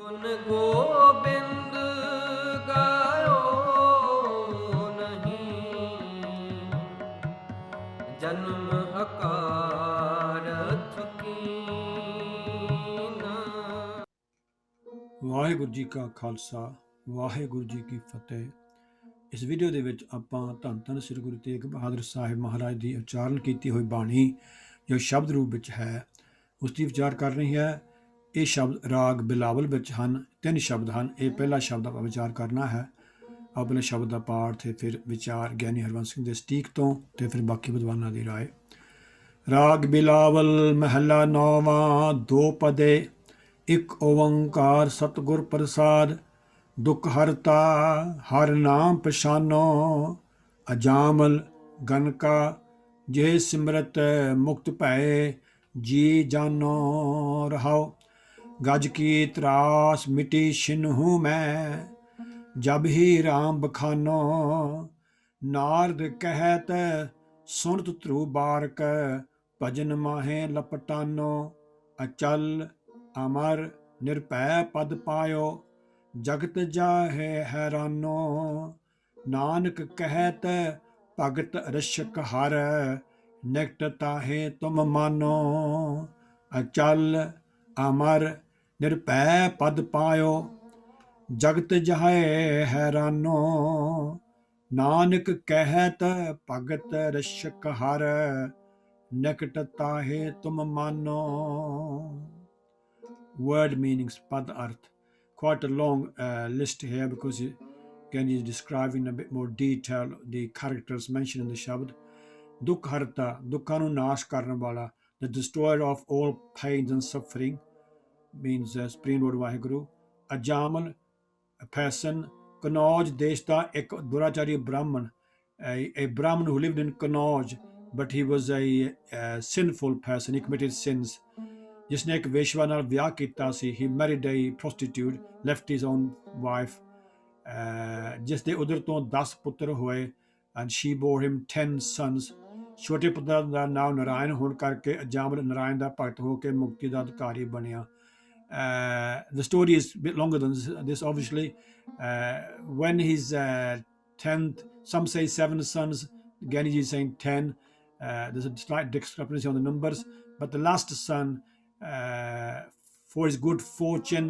ਗੁਣ ਗੋਬਿੰਦ ਗਾਇਓ ਨਹੀਂ, ਜਨਮ ਅਕਾਰਥ ਕੀਨਾ। ਵਾਹਿਗੁਰੂ ਜੀ ਕਾ ਖਾਲਸਾ, ਵਾਹਿਗੁਰੂ ਜੀ ਕੀ ਫਤਿਹ। ਇਸ ਵੀਡੀਓ ਦੇ ਵਿੱਚ ਆਪਾਂ ਧੰਨ ਧੰਨ ਸ੍ਰੀ ਗੁਰੂ ਤੇਗ ਬਹਾਦਰ ਸਾਹਿਬ ਮਹਾਰਾਜ ਦੀ ਉਚਾਰਨ ਕੀਤੀ ਹੋਈ ਬਾਣੀ ਜੋ ਸ਼ਬਦ ਰੂਪ ਵਿੱਚ ਹੈ, ਉਸ ਦੀ ਵਿਚਾਰ ਕਰ ਰਹੀ ਹੈ। ਇਹ ਸ਼ਬਦ ਰਾਗ ਬਿਲਾਵਲ ਵਿੱਚ ਹਨ। 3 ਸ਼ਬਦ ਹਨ। ਇਹ ਪਹਿਲਾ ਸ਼ਬਦ ਆਪਾਂ ਵਿਚਾਰ ਕਰਨਾ ਹੈ। ਆਪਣੇ ਸ਼ਬਦ ਦਾ ਪਾਠ ਤੇ ਫਿਰ ਵਿਚਾਰ ਗਿਆਨੀ ਹਰਵੰਸ ਸਿੰਘ ਦੇ ਸਟੀਕ ਤੋਂ ਤੇ ਫਿਰ ਬਾਕੀ ਵਿਦਵਾਨਾਂ ਦੀ ਰਾਏ। ਰਾਗ ਬਿਲਾਵਲ ਮਹੱਲਾ 9ਵਾਂ। 2 ਪਦੇ ਇੱਕ ਓੰਕਾਰ ਸਤਿਗੁਰ ਪ੍ਰਸਾਦ। ਦੁੱਖ ਹਰਤਾ ਹਰ ਨਾਮ ਪਛਾਨੋ, ਅਜਾਮਲ ਗਨਕਾ ਜੇ ਸਿਮਰਤ ਮੁਕਤ ਭਏ ਜੀ ਜਾਨੋ। ਰਹਾਓ। गज की त्रास मिटी छिन्हू मैं, जब ही राम बखानो। नारद कहत सुनत ध्रुव बारक, भजन माहे लपटानो। अचल अमर निरभै पद पायो, जगत जाहे हैरानो। नानक कहत भगत रक्षक हर, निकट ताहे तुम मानो। अचल अमर निरभै पद पायो, जगत जहाए हैरानो। नानक कहत भगत रक्षक हर, निकट ताहे तुम मानो। Word meanings, pad arth. Quite a long list here because again he's describing in a bit more detail the characters mentioned in the shabd. Dukh harta, dukha nu nash karan wala, the destroyer of all pains and suffering, means Supreme Lord Vaheguru. Ajamal, a person. Kanauj desh da ek durachari Brahman, a Brahman who lived in Kanauj, but he was a sinful person. He committed sins. जिसने एक वेश्वा नाल विआह कीता सी, he married a prostitute, left his own wife, जिस दे उधर तो 10 पुत्र होए, and she bore him 10 sons. छोटे पुत्र ਦਾ ਨਾਮ ਨਾਰਾਇਣ ਹੋਣ ਕਰਕੇ ਅਜਾਮਲ ਨਾਰਾਇਣ ਦਾ ਭਗਤ ਹੋ ਕੇ ਮੁਕਤੀ ਦਾ ਅਧਿਕਾਰੀ ਬਣਿਆ। The story is a bit longer than this, obviously. When his 10th, some say 7 sons, Ganiji is saying 10. There's a slight discrepancy on the numbers, but the last son, for his good fortune,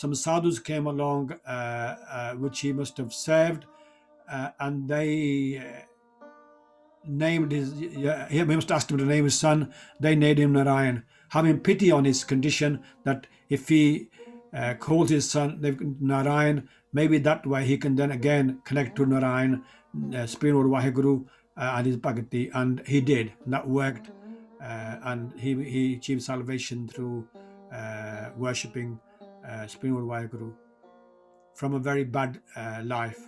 some sadhus came along, which he must have served, and they named he must ask him to name his son. They named him Narayan, having pity on his condition, that if he calls his son Narayan, maybe that way he can then again connect to Narayan, Supreme Lord Vaheguru, and his bhakti. And he did. That worked, and he achieved salvation through worshipping Supreme Lord Vaheguru from a very bad life.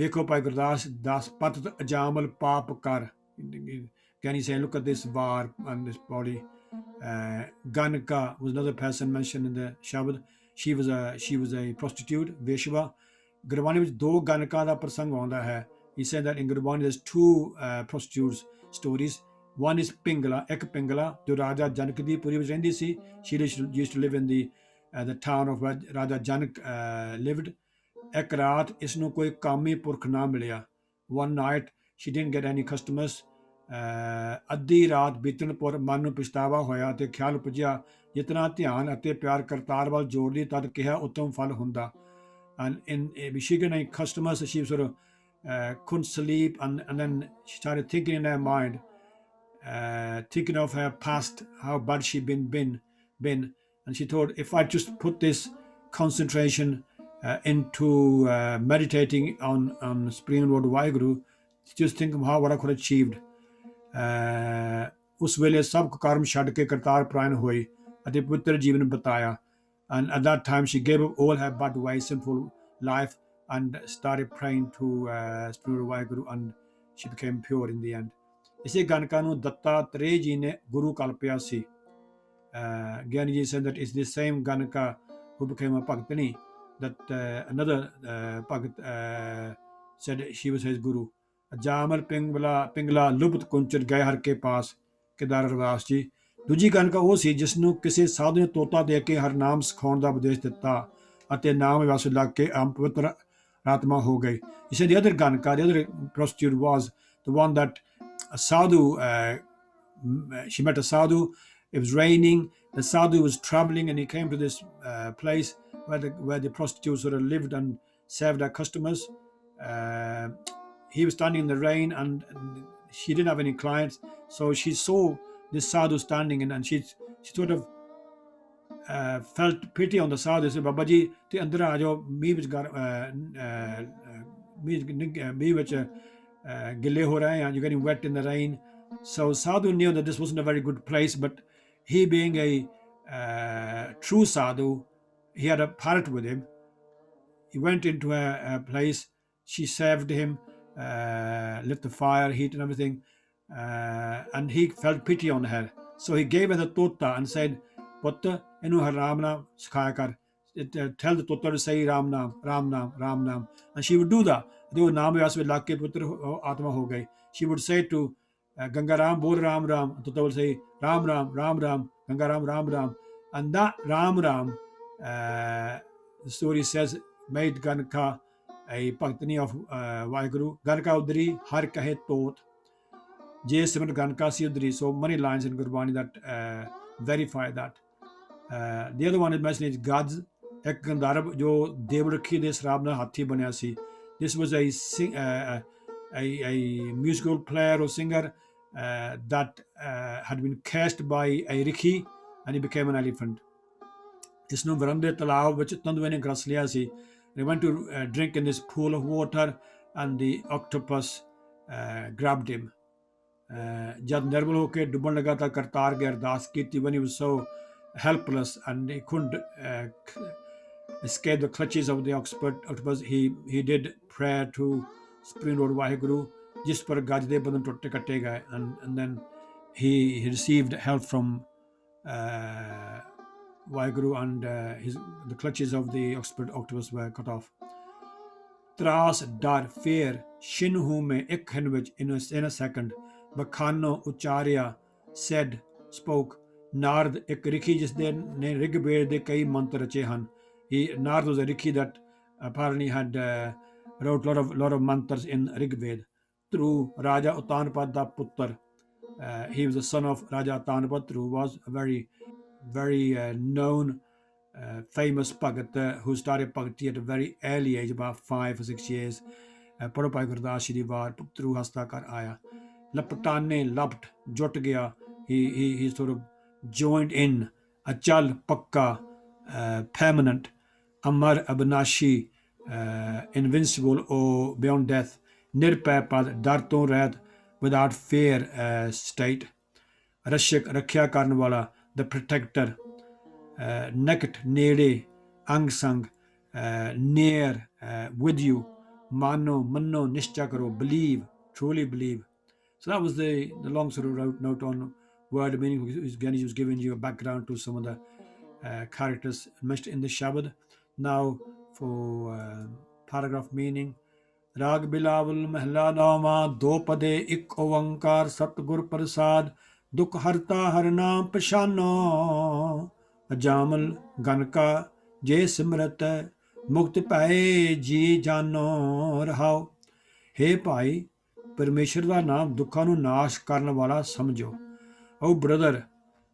Vekho Bhai Gurdas Das Patat Ajamal Pap Kar. Can you say, look at this var and this body. Ganaka was another person mentioned in the Shabad. She was a prostitute, Veshwa. Gurbani ਵਿੱਚ 2 ਗਨਕਾਂ ਦਾ ਪ੍ਰਸੰਗ ਆਉਂਦਾ ਹੈ. He said that in Gurbani there's 2 prostitutes stories. One is Pingala, ਇੱਕ Pingala, ਜੋ ਰਾਜਾ ਜਨਕ ਦੀ ਪੁਰੀ ਵਿੱਚ ਰਹਿੰਦੀ ਸੀ. She used to live in the town of where ਰਾਜਾ ਜਨਕ lived. ਇੱਕ ਰਾਤ ਇਸ ਨੂੰ ਕੋਈ ਕਾਮੀ ਪੁਰਖ ਨਾ ਮਿਲਿਆ. One night she didn't get any customers. ਅੱਧੀ ਰਾਤ ਬੀਤਣ ਪਰ ਮਨ ਨੂੰ ਪਛਤਾਵਾ ਹੋਇਆ ਤੇ ਖਿਆਲ ਪੁੱਜਿਆ, ਜਿਤਨਾ ਧਿਆਨ ਅਤੇ ਪਿਆਰ ਕਰਤਾਰ ਵੱਲ ਜੋੜਦੀ ਤਦ ਕਿਹਾ ਉਤਮ ਫਲ ਹੁੰਦਾ. And she got any customers, she sort of couldn't sleep, and then she started thinking in her mind, thinking of her past, how bad she'd been, and she thought, if I just put this concentration into meditating on Supreme Lord Vaheguru, just think of what I could have achieved. ਉਸ ਵੇਲੇ ਸਭ ਕਰਮ ਛੱਡ ਕੇ ਕਰਤਾਰ ਪ੍ਰਾਇਣ ਹੋਈ ਅਤੇ ਪਵਿੱਤਰ ਜੀਵਨ ਬਤਾਇਆ. And at that time she gave up all her bad ways, sinful life, and started praying to Supreme Lord Vaheguru, and she became pure in the end. ਇਸੇ ਗਨਕਾ ਨੂੰ ਦੱਤਾਤਰੇय ਜੀ ਨੇ ਗੁਰੂ ਕਲਪਿਆ ਸੀ. Gyani ji said that it's the same Ganaka who became a Bhaktini, that another Bhagat said she was his guru. Jamal Pingla Lupt Kunchar Gay Har ke paas, Kedar Ravas ji. ਦੂਜੀ ਗਨਕਾ ਉਹ ਸੀ ਜਿਸ ਨੂੰ ਕਿਸੇ ਸਾਧੂ ਨੇ ਤੋਤਾ ਦੇ ਕੇ ਹਰਨਾਮ ਸਿਖਾਉਣ ਦਾ ਉਪਦੇਸ਼ ਦਿੱਤਾ ਅਤੇ ਨਾਮ ਵਸ ਲੱਗ ਕੇ ਪਵਿੱਤਰ ਆਤਮਾ ਹੋ ਗਈ. You said the other Ganka, the other prostitute was the one that a sadhu, she met a sadhu. It was raining. The sadhu was traveling and he came to this place where the prostitutes sort of lived and served their customers. Uh, he was standing in the rain and she didn't have any clients. So she saw this sadhu standing and she sort of felt pity on the sadhu. Said, Baba ji, te andar aa jao, mੀਂਹ ਵਿੱਚ mੀਂਹ ਵਿੱਚ ਗਿੱਲੇ ਹੋ ਰਹੇ हैं, you're getting wet in the rain. So sadhu knew that this wasn't a very good place, but he being a true sadhu, he had a parrot with him. He went into a place, she served him, lit the fire, heat and everything, and he felt pity on her. So he gave her the tota and said, Putt, inu har Ram Naam sikhaya kar. Tell the tota to say Ram Naam, Ram Naam, Ram Naam. And she would do that. Jo naam vyas mein lag ke putra atma ho gayi. She would say to Ganga Ram, bol Ram Ram. Tota would say Ram Ram, Ram Ram, Ganga Ram, Ram Ram. And that Ram Ram, the story says, made Ganka a Bhaktani of Vaheguru. Ganka udri har kahe tot. Jay Simon Ganka si udri. So many lines in Gurbani that verify that. The other one is mentioned is Gads, ek Gandarab jo Devrakhi de Srab na hathi banaya si. This was a musical player or singer that had been cast by a Rikhi and he became an elephant. ਇਸ ਨੂੰ ਵਰੰਦੇ ਤਲਾਬ ਵਿੱਚ ਤੰਦੂਏ ਨੇ ਗਰਸ ਲਿਆ ਸੀ. They went to drink in this pool of water and the octopus grabbed him. ਜਦ ਨਿਰਬਲ ਹੋ ਕੇ ਡੁੱਬਣ ਲੱਗਾ ਤਾਂ ਕਰਤਾਰ ਕੇ ਅਰਦਾਸ ਕੀਤੀ. When he was so helpless and he couldn't escape the clutches of the octopus, he did prayer to Supreme Lord Vaheguru, ਜਿਸ ਪਰ ਗੱਜ ਦੇ ਬੰਧਨ ਟੁੱਟੇ ਕੱਟੇ ਗਏ, and then he received help from Vaheguru and the clutches of the octopus were cut off. Tras dar fear shinhu mein ek hin vich in a second. Bakhano Ucharya said, spoke. Nard ek Rikhi jis de ne Rigved de kai mantra rache han. Nard was a Rikhi that apparently had wrote lot of mantras in Rigved through Raja Utanpad da Puttar. He was the son of Raja Utanpad, who was a very known famous Bhagat who started Bhakti at a very early age, about 5 or 6 years. Parapai Gurdas Shri Var Putru Hasta Kar Aya. Lapatane lapt jot gaya. He sort of joined in. Achal Pakka, permanent. Amar Abinashi, invincible or beyond death. Nirpay Pad Darton Rad, without fear state. Rashik Rakhya Karn Wala, the protector. Naked, nere, angsang, near, with you. Mano, manno, nishcha karo, believe, truly believe. So that was the long sort of note on word meaning. Again, he was giving you a background to some of the characters mentioned in the Shabad. Now for paragraph meaning. Raag Bilaaval Mahla Nama Do Pade Ik Ovankar Satgur Prasad Dukh Harta Harnaam Pashano Ajamal Ganka Je Simrat Mukt Pae Ji Jano Rahao. Hey Pai, Parmeshwar da naam dukhan nu nash karan wala samjho. Oh brother,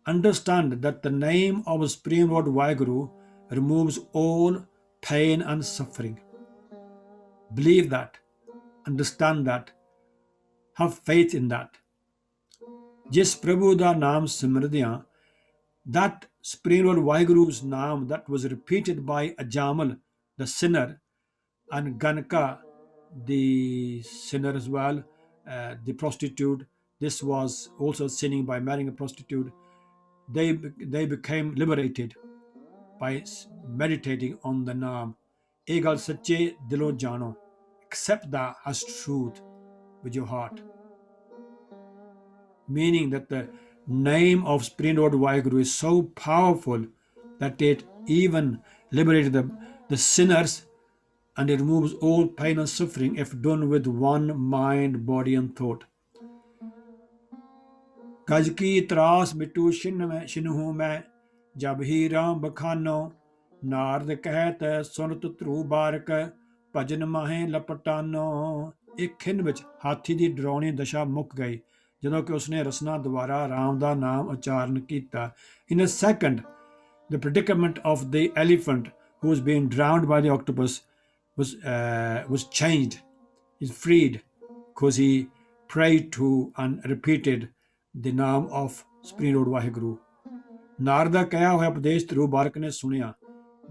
understand that the name of Supreme Lord Vaheguru removes all pain and suffering. Believe that, understand that, have faith in that. Jis Prabhu da naam simrdiyan, that Supreme Lord Vaheguru's naam that was repeated by Ajamal, the sinner, and Ganka, the sinner as well, the prostitute. This was also sinning by marrying a prostitute. They became liberated by meditating on the naam. Ye gal sache dilo jano. Accept that as truth with your heart. Meaning that the name of Supreme Lord Vaheguru is so powerful that it even liberated the sinners, and it removes all pain and suffering if done with one mind, body and thought. गज की त्रास मिटू शिन्हू मैं जब ही राम बखानो नारद कहत सुनत ध्रुव बारक ਭਜਨ ਮਾਹੇ ਲਪਟਾਨੋ। ਇੱਕ ਖਿੰਨ ਵਿੱਚ ਹਾਥੀ ਦੀ ਡਰਾਉਣੀ ਦਸ਼ਾ ਮੁੱਕ ਗਈ ਜਦੋਂ ਕਿ ਉਸਨੇ ਰਸਨਾ ਦੁਆਰਾ ਰਾਮ ਦਾ ਨਾਮ ਉਚਾਰਨ ਕੀਤਾ। In a second, the predicament of the elephant who was being drowned by the octopus was changed, is freed, because he prayed to and repeated the name of Supreme Lord Vaheguru. Narad ਦਾ ਕਿਹਾ ਹੋਇਆ ਉਪਦੇਸ਼ ਧਰੁਵ ਬਾਰਕ ਨੇ ਸੁਣਿਆ।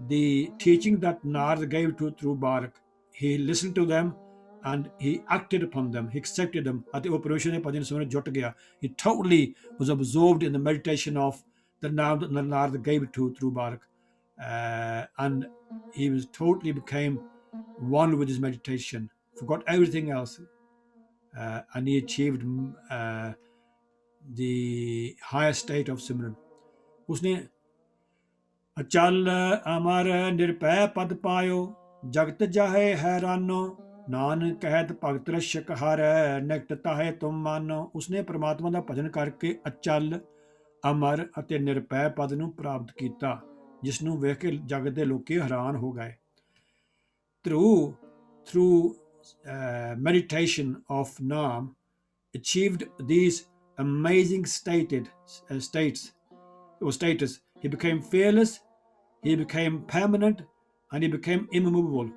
The teaching that Narad gave to Dhruv Barak, he listened to them and he acted upon them, he accepted them. ਅਤੇ ਉਹ ਪਰਮੇਸ਼ਰ ਦੇ ਭਜਨ ਸੁਣਨ ਜੁਟ ਗਿਆ। He totally was absorbed in the meditation of the name that Narad gave to Dhruv Barak, and he was totally became one with his meditation, forgot everything else, and he achieved the highest state of Simran. उसने अचल अमर निरपै पद पायो जगत जाहे हैरानो नानक कहत भगत रक्षक हर निकट ताहे तुम मानो। उसने परमात्मा ਦਾ ਭਜਨ ਕਰਕੇ ਅਚਲ ਅਮਰ ਅਤੇ ਨਿਰਪੈ ਪਦ ਨੂੰ ਪ੍ਰਾਪਤ ਕੀਤਾ ਜਿਸ ਨੂੰ ਵੇਖ ਕੇ ਜਗਤ ਦੇ ਲੋਕੀ ਹੈਰਾਨ ਹੋ ਗਏ। through meditation of Naam achieved these amazing status. He became fearless, he became permanent, and he became immovable.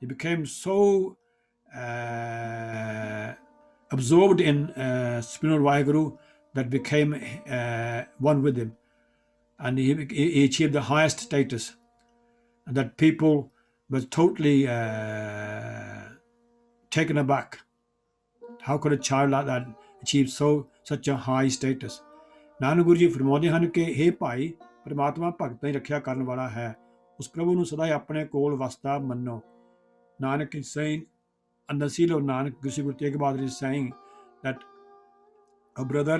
He became so absorbed in Supreme Lord Vaheguru that became one with him, and he achieved the highest status, and that people were totally taken aback. How could a child like that achieve such a high status? Nanak Guru ji ਫਰਮਾਉਂਦੇ ਹਨ ਕਿ ਹੇ ਭਾਈ, ਪਰਮਾਤਮਾ ਭਗਤਾਂ ਦੀ ਰੱਖਿਆ ਕਰਨ ਵਾਲਾ ਹੈ, ਉਸ ਪ੍ਰਭੂ ਨੂੰ ਸਦਾ ਹੀ ਆਪਣੇ ਕੋਲ ਵਸਦਾ ਮੰਨੋ। Nanak is saying, and the seal of Nanak, Guru Tegh Bahadur is saying that a brother,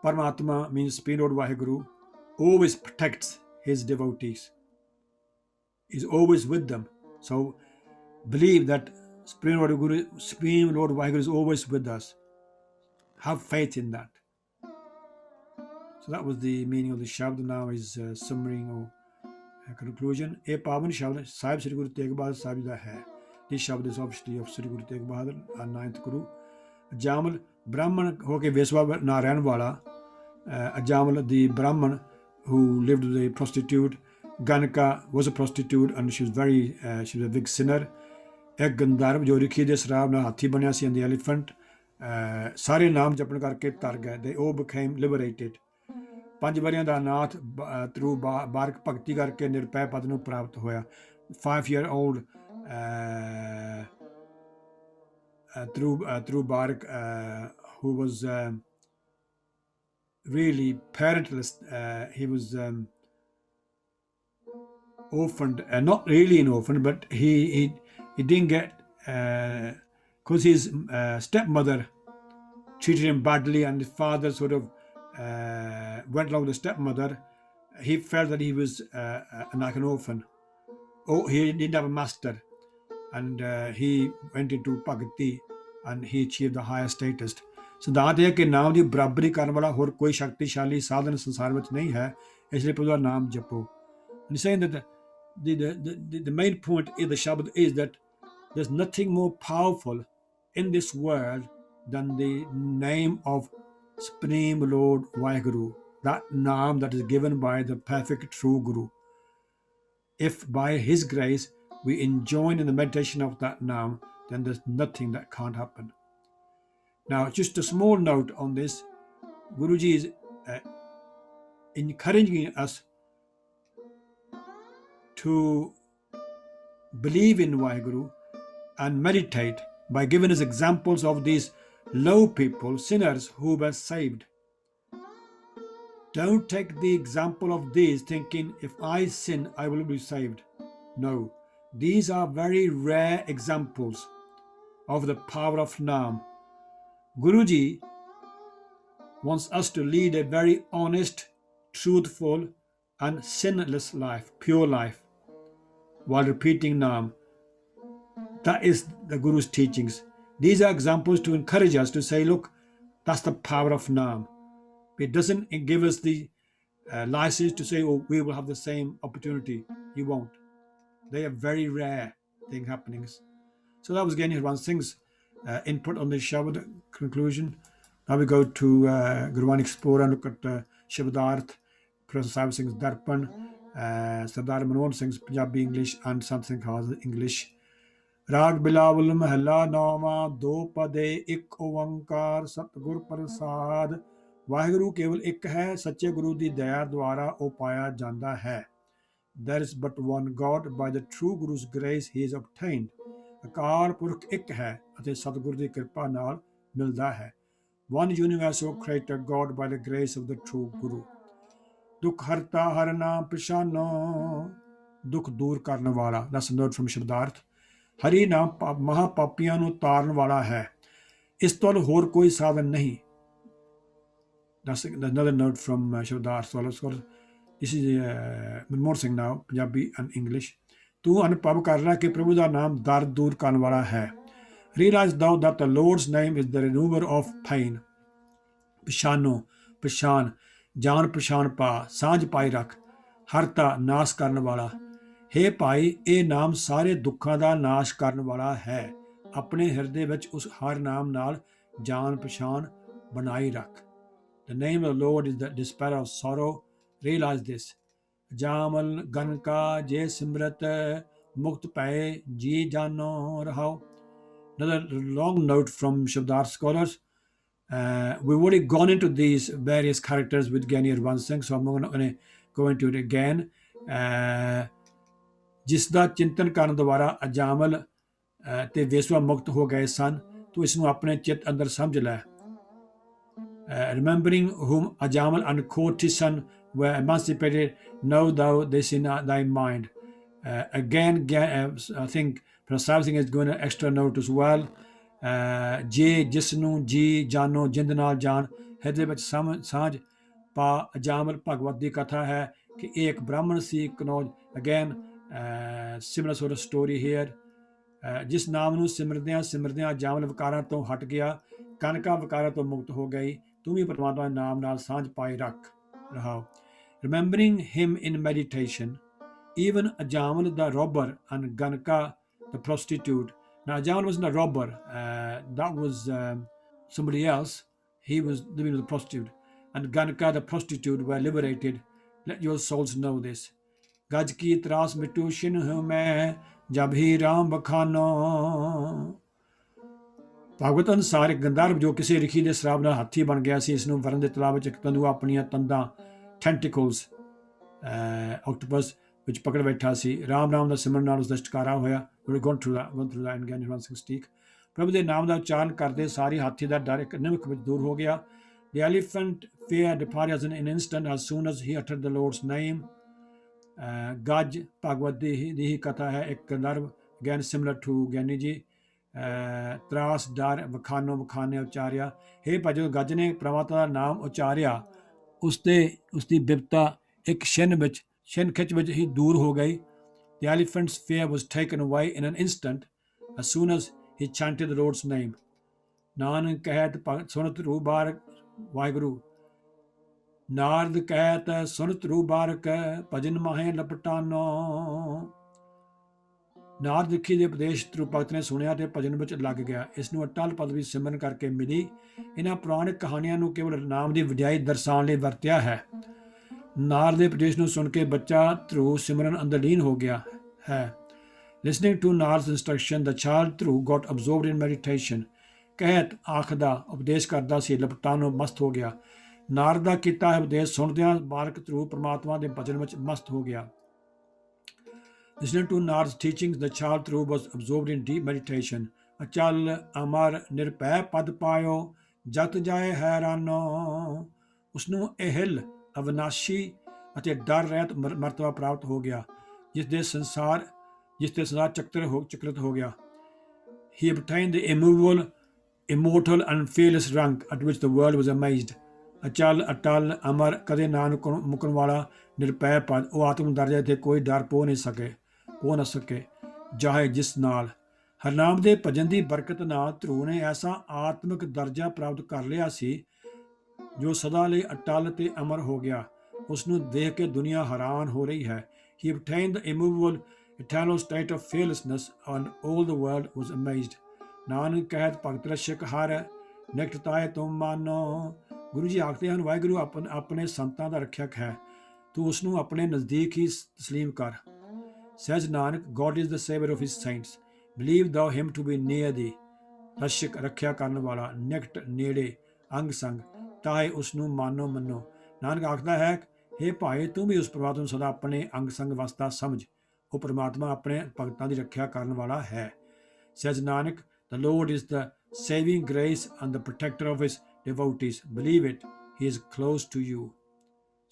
Paramatma means Supreme Lord Vaheguru, always protects his devotees. He's always with them. So believe that Supreme Lord Vaheguru is always with us. Have faith in that. So that was the meaning of the Shabad. Now is summary or conclusion. A Pavan Shabad Sahib Sri Guru Tegh Bahadur Sahib da hai. This Shabad is obviously of Sri Guru Tegh Bahadur, our 9th Guru. Ajamal Brahman ho ke Veswa na rehn wala. Ajamal the Brahman who lived with a prostitute. Ganaka was a prostitute and she was a big sinner. Ek Gandharv jo rikhi de srab na hathi baniya si and the elephant. Sare naam japan karke tar gaye. They all became liberated. 5 ਵਰਿਆਂ ਦਾ ਨਾਥ ਧਰੁਵ ਬਾਰਕ ਭਗਤੀ ਕਰਕੇ ਨਿਰਪੈ ਪਦ ਨੂੰ ਪ੍ਰਾਪਤ ਹੋਇਆ। 5-year-old Dhruv Barak, who was really parentless. He was orphaned, not really an orphan, but he didn't get, because his stepmother treated him badly and his father sort of went along with the stepmother. He felt that he was like an orphan. He didn't have a master, and he went into Bhakti and he achieved the highest status. ਸਿਧਾਂਤ ਇਹ ਕਿ ਨਾਮ ਦੀ ਬਰਾਬਰੀ ਕਰਨ ਵਾਲਾ ਹੋਰ ਕੋਈ ਸ਼ਕਤੀਸ਼ਾਲੀ ਸਾਧਨ ਸੰਸਾਰ ਵਿੱਚ ਨਹੀਂ ਹੈ, ਇਸ ਲਈ ਪ੍ਰਭੂ ਦਾ ਨਾਮ ਜਪੋ। And he's saying that the main point in the Shabad is that there's nothing more powerful in this world than the name of Supreme Lord Vaheguru, that name that is given by the perfect true Guru. If by his grace we enjoin in the meditation of that name, then there's nothing that can't happen. Now, just a small note on this. Guruji is encouraging us to believe in Vaheguru and meditate by giving us examples of these low people, sinners who were saved. Don't take the example of these thinking, if I sin, I will be saved. No, these are very rare examples of the power of Naam. Guruji wants us to lead a very honest, truthful, and sinless life, pure life, while repeating Naam. That is the Guru's teachings. These are examples to encourage us to say, look, That's the power of Naam. It doesn't give us the license to say, oh, we will have the same opportunity. You won't. They are very rare thing happenings. So that was Gani Harwan's Singh's input on the Shabad conclusion. Now we go to Gurwan Explorer and look at Shabadarth, Professor Sahib Singh's Darpan, Sardar Manmohan Singh's Punjabi English, and something called English. Raag Bilaaval Mahalla Nawa Do Pade Ik Oankar Satgur Prasad. Waheguru ਕੇਵਲ ਇੱਕ ਹੈ, ਸੱਚੇ ਗੁਰੂ ਦੀ ਦਇਆ ਦੁਆਰਾ ਉਹ ਪਾਇਆ ਜਾਂਦਾ ਹੈ. There is but one God, by the true Guru's grace he is obtained. Akal Purakh ਇੱਕ ਹੈ ਅਤੇ ਸਤਿਗੁਰ ਦੀ ਕਿਰਪਾ ਨਾਲ ਮਿਲਦਾ ਹੈ. One universal creator God by the grace of the true Guru. ਦੁੱਖ ਹਰਤਾ ਹਰ ਨਾਮ ਪਛਾਨੋ, ਦੁੱਖ ਦੂਰ ਕਰਨ ਵਾਲਾ. That's a note from Shabdarth. ਹਰੀ ਨਾਮ ਮਹਾਪਾਪੀਆਂ ਨੂੰ ਤਾਰਨ ਵਾਲਾ ਹੈ, ਇਸ ਤੋਂ ਹੋਰ ਕੋਈ ਸਾਧਨ ਨਹੀਂ. That's another note from Shabdarth. This is Manmohan Singh now, Punjabi and English. ਤੂੰ ਅਨੁਭਵ ਕਰ ਲੈ ਕਿ ਪ੍ਰਭੂ ਦਾ ਨਾਮ ਦਰਦ ਦੂਰ ਕਰਨ ਵਾਲਾ ਹੈ. Realize thou that the Lord's name is the remover of pain. ਪਛਾਨੋ, ਪਛਾਣ, ਜਾਣ ਪਛਾਣ ਪਾ, ਸਾਂਝ ਪਾਈ ਰੱਖ. ਹਰਤਾ, ਨਾਸ਼ ਕਰਨ ਵਾਲਾ. ਹੇ ਭਾਈ, ਇਹ ਨਾਮ ਸਾਰੇ ਦੁੱਖਾਂ ਦਾ ਨਾਸ਼ ਕਰਨ ਵਾਲਾ ਹੈ. ਆਪਣੇ ਹਿਰਦੇ ਵਿੱਚ ਉਸ ਹਰ ਨਾਮ ਨਾਲ ਜਾਣ ਪਛਾਣ ਬਣਾਈ ਰੱਖ. The name of the Lord is the despair of sorrow. Realize this. Jamal Ganka Je Simrat Mukt Pae Ji Jano Rahao. Another long note from Shabdarth scholars. We've already gone into these various characters with Gani Harwan Singh, so I'm not going to go into it again. ਜਿਸ ਦਾ ਚਿੰਤਨ ਕਰਨ ਦੁਆਰਾ ਅਜਾਮਲ ਤੇ ਵੇਸਵਾ ਮੁਕਤ ਹੋ ਗਏ ਸਨ, ਤੂੰ ਇਸ ਨੂੰ ਆਪਣੇ ਚਿੱਤ ਅੰਦਰ ਸਮਝ ਲੈ. Remembering whom Ajamal and Khotisan were emancipated, know thou this in thy mind. Again, I think Prasad is going to extra note as well. Je jisnu ji jano jind naal jaan, ਹਿਰਦੇ ਵਿੱਚ ਸਾਂਝ ਪਾ. ਅਜਾਮਲ ਭਗਵਤ ਦੀ ਕਥਾ ਹੈ ਕਿ ਇਹ ਇੱਕ ਬ੍ਰਾਹਮਣ ਸੀ, Kannauj. Again, similar sort of story here. ਜਿਸ ਨਾਮ ਨੂੰ ਸਿਮਰਦਿਆਂ ਸਿਮਰਦਿਆਂ ਅਜਾਮਲ ਵਿਕਾਰਾਂ ਤੋਂ ਹਟ ਗਿਆ, ਕਨਕਾ ਵਿਕਾਰਾਂ ਤੋਂ ਮੁਕਤ ਹੋ ਗਈ. ਤੂੰ ਵੀ ਪਰਮਾਤਮਾ ਦੇ ਨਾਮ ਨਾਲ ਸਾਂਝ ਪਾਈ ਰੱਖ. ਰਹਾਓ. Remembering him in meditation, even Ajamal the robber and Ganaka the prostitute. Now Ajamal wasn't a robber, that was somebody else. He was living with a prostitute, and Ganaka the prostitute were liberated. Let your souls know this. Gaj ki tras mitu shin hu main jab hi ram bakhano. Bhagwat ਅਨੁਸਾਰ ਇੱਕ ਗੰਧਰਵ ਜੋ ਕਿਸੇ ਰਿਖੀ ਦੇ ਸ਼ਰਾਬ ਨਾਲ ਹੱਥੀ ਬਣ ਗਿਆ ਸੀ, ਇਸ ਨੂੰ ਵਰਨ ਦੇ ਤਲਾਬ ਵਿੱਚ ਇੱਕ ਤੰਦੂਆ ਆਪਣੀਆਂ ਤੰਦਾਂ ਟੈਂਟੀਕਲਸ ਆਕਟੋਪਸ ਵਿੱਚ ਪਕੜ ਬੈਠਾ ਸੀ. ਰਾਮ ਨਾਮ ਦਾ ਸਿਮਰਨ ਨਾਲ ਉਸ ਦਾ ਛੁਟਕਾਰਾ ਹੋਇਆ. ਗੋਨ ਥਰੂ ਦਾ ਇਨ ਗਿਆਨੀ ਹਰਵੰਸ ਸਿੰਘ ਸਟੀਕ. ਪ੍ਰਭੂ ਦੇ ਨਾਮ ਦਾ ਉਚਾਰਨ ਕਰਦੇ ਸਾਰੀ ਹਾਥੀ ਦਾ ਡਰ ਇੱਕ ਨਿਮਕ ਵਿੱਚ ਦੂਰ ਹੋ ਗਿਆ. The elephant fear departed in an instant as soon as he uttered the Lord's name. ਗੱਜ ਭਾਗਵਤ ਦੀ ਹੀ ਕਥਾ ਹੈ, ਇੱਕ Gandharva. Again similar to Giani ji. ਤਰਾਸ ਡਰ ਵਖਾਨੋ ਵਖਾਨੇ ਉਚਾਰਿਆ. ਹੇ ਭਾਈ, ਜਦੋਂ ਗੱਜ ਨੇ ਪ੍ਰਮਾਤਮਾ ਦਾ ਨਾਮ ਉਚਾਰਿਆ, ਉਸਦੀ ਬਿਪਤਾ ਇੱਕ ਛਿਨ ਖਿੱਚ ਵਿੱਚ ਹੀ ਦੂਰ ਹੋ ਗਈ. The elephant's fear was taken away in an instant as soon as he chanted the Lord's name. Nanak ਕਹਿਤ ਸੁਨਤ ਰੂ ਬਾਰਕ ਵਾਹਿਗੁਰੂ. ਨਾਰਦ ਕਹਿਤ ਸੁਨਤ ਰੂ ਬਾਰਕ ਭਜਨ ਮਾਹੇ ਲਪਟਾਨੋ. ਨਾਰਦ ਰਿਖੀ ਦੇ ਉਪਦੇਸ਼ ਧਰੂ ਭਗਤ ਨੇ ਸੁਣਿਆ ਤੇ ਭਜਨ ਵਿੱਚ ਲੱਗ ਗਿਆ. ਇਸ ਨੂੰ ਅਟਲ ਪਦਵੀ ਸਿਮਰਨ ਕਰਕੇ ਮਿਲੀ. ਇਹਨਾਂ ਪੁਰਾਣਿਕ ਕਹਾਣੀਆਂ ਨੂੰ ਕੇਵਲ ਨਾਮ ਦੀ ਵਡਿਆਈ ਦਰਸਾਉਣ ਲਈ ਵਰਤਿਆ ਹੈ. ਨਾਰਦ ਦੇ ਉਪਦੇਸ਼ ਨੂੰ ਸੁਣ ਕੇ ਬੱਚਾ ਧਰੂ ਸਿਮਰਨ ਅੰਦਰ ਲੀਨ ਹੋ ਗਿਆ ਹੈ. Listening to Nard's instruction, the child Dhruv got absorbed in meditation. ਕਹਿਤ ਆਖਦਾ ਉਪਦੇਸ਼ ਕਰਦਾ ਸੀ, ਲਪਟਾਨੋ ਮਸਤ ਹੋ ਗਿਆ. ਨਾਰਦ ਦਾ ਕੀਤਾ ਹੈ ਉਪਦੇਸ਼ ਸੁਣਦਿਆਂ ਬਾਲਕ ਧਰੂ ਪਰਮਾਤਮਾ ਦੇ ਭਜਨ ਵਿੱਚ ਮਸਤ ਹੋ ਗਿਆ. Listening to Nard's teachings, the child Dhruv was absorbed in deep meditation. Achal amar nirpੈ ਪਦ ਪਾਇਓ ਜਤ ਜਾਏ ਹੈਰਾਨੋ. ਉਸਨੂੰ ਅਹਿਲ, ਅਵਿਨਾਸ਼ੀ ਅਤੇ ਡਰ ਰਹਿਤ ਮਰਤਬਾ ਪ੍ਰਾਪਤ ਹੋ ਗਿਆ, ਜਿਸ ਤੇ ਸੰਸਾਰ ਚਕਰਿਤ ਹੋ ਗਿਆ. He obtained the immovable, immortal and fearless rank at which the world was amazed. ਅਚਲ ਅਟਲ ਅਮਰ, ਕਦੇ ਨਾ ਮੁਕਣ ਵਾਲਾ, ਨਿਰਪੈ ਪਦ, ਉਹ ਆਤਮ ਦਰਜਾ ਤੇ ਕੋਈ ਡਰ ਪੋ ਨਾ ਸਕੇ. ਜਾਹੇ ਜਿਸ ਨਾਲ ਹਰਨਾਮ ਦੇ ਭਜਨ ਦੀ ਬਰਕਤ ਨਾਲ ਧਰੂ ਨੇ ਐਸਾ ਆਤਮਿਕ ਦਰਜਾ ਪ੍ਰਾਪਤ ਕਰ ਲਿਆ ਸੀ ਜੋ ਸਦਾ ਲਈ ਅਟਲ ਤੇ ਅਮਰ ਹੋ ਗਿਆ। ਉਸ ਨੂੰ ਦੇਖ ਕੇ ਦੁਨੀਆ ਹੈਰਾਨ ਹੋ ਰਹੀ ਹੈ। He obtained the immovable eternal state of fearlessness and all the world was amazed. Nanak ਕਹਿਤ ਭਗਤ ਰਸ਼ਕ ਹਰ ਨਿਕਟ ਤਾਏ ਤੁਮ ਮਾਨੋ। ਗੁਰੂ ਜੀ ਆਖਦੇ ਹਨ, ਵਾਹਿਗੁਰੂ ਆਪਣੇ ਸੰਤਾਂ ਦਾ ਰੱਖਿਅਕ ਹੈ, ਤੂੰ ਉਸ ਨੂੰ ਆਪਣੇ ਨਜ਼ਦੀਕ ਹੀ ਤਸਲੀਮ ਕਰ। Says Nanak, God is the savior of his saints. Believe thou him to be near thee. ਰਸ਼ਕ ਰੱਖਿਆ ਕਰਨ ਵਾਲਾ, ਨਿਕਟ ਨੇੜੇ, ਅੰਗ ਸੰਗ, ਤਾਏ ਉਸ ਨੂੰ ਮਾਨੋ ਮੰਨੋ। ਨਾਨਕ ਆਖਦਾ ਹੈ, ਹੇ ਭਾਈ ਤੂੰ ਵੀ ਉਸ ਪਰਮਾਤਮਾ ਨੂੰ ਸਦਾ ਆਪਣੇ ਅੰਗ ਸੰਗ ਵਸਦਾ ਸਮਝ। ਉਹ ਪਰਮਾਤਮਾ ਆਪਣੇ ਭਗਤਾਂ ਦੀ ਰੱਖਿਆ ਕਰਨ ਵਾਲਾ ਹੈ। Says Nanak, the Lord is the saving grace and the protector of his devotees. Believe it, he is close to you.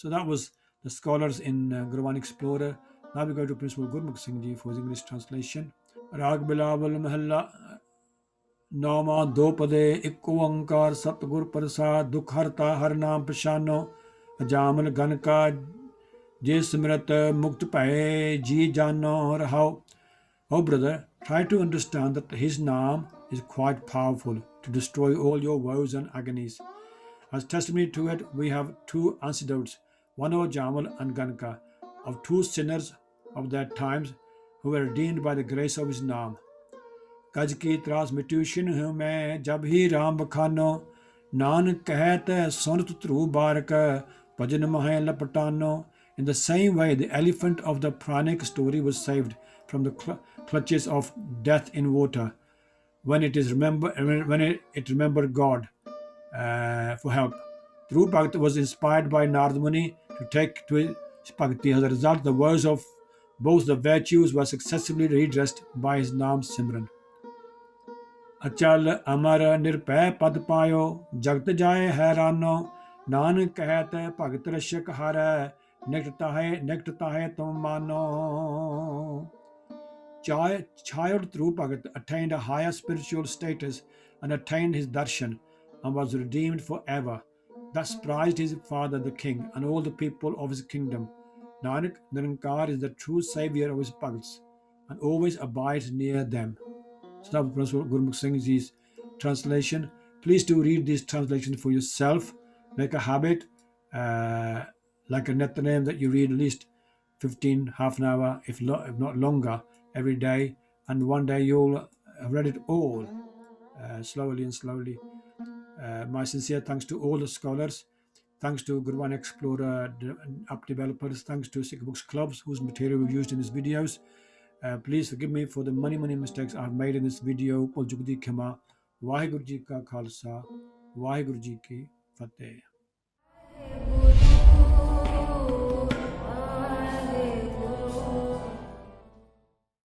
So that was the scholars in Gurban Explorer. Now we go to Principal Gurmukh Singh Ji for his English translation. Raag Bilaaval Mahalla ਨੌਵਾਂ ਦੋ ਪਦੇ ਇੱਕ ਓੰਕਾਰ ਸਤਿਗੁਰ ਪ੍ਰਸਾਦ ਦੁਖ ਹਰਤਾ ਹਰ ਨਾਮ ਪਛਾਨੋ ਅਜਾਮਲ gun ਕਾ ਜੇ ਸਿਮਰਤ ਮੁਕਤ ਭਏ ਜੀ ਜਾਨੋ ਰਹਾਓ। Oh brother, try to understand that his name is quite powerful to destroy all your woes and agonies. As testimony to it, we have two antidotes, one of Jamal and Ganka, of two sinners of their times who were redeemed by the grace of his name. कज की त्रास मिट्यूशन हूँ मैं जब ही राम बखानो नानक कहत सुनत ध्रुव बारक भजन मह लपटानो. In the same way, the elephant of the Puranic story was saved from the clutches of death in water when it remembered God for help. Dhruv Bhagat was inspired by Narad Muni to take to his bhakti. As a result, the woes of both the virtues were successively redressed by his Naam Simran. अचल अमर निरपै पद पायो जगत जाए हैरानो नानक कहत भगत रक्षक हर निकट ताहे तुम मानो. Child Dhruv Bhagat attained a higher spiritual status and attained his darshan and was redeemed forever. Thus prized his father the king and all the people of his kingdom. Nanak, Nirankar is the true savior of his bhagats and always abides near them. So that was Principal Gurmukh Singh Ji's translation. Please do read these translations for yourself. Make a habit, like a Nityanem, that you read at least 15, half an hour, if not longer, every day. And one day you'll have read it all, slowly and slowly. My sincere thanks to all the scholars. Thanks to Gurban Explorer app developers. Thanks to Sikh Books Clubs, whose material we've used in these videos. Please forgive me for the many mistakes I've made in this video. Bhul chuk di khama. Waheguru ji ka Khalsa, Waheguru ji ki Fateh.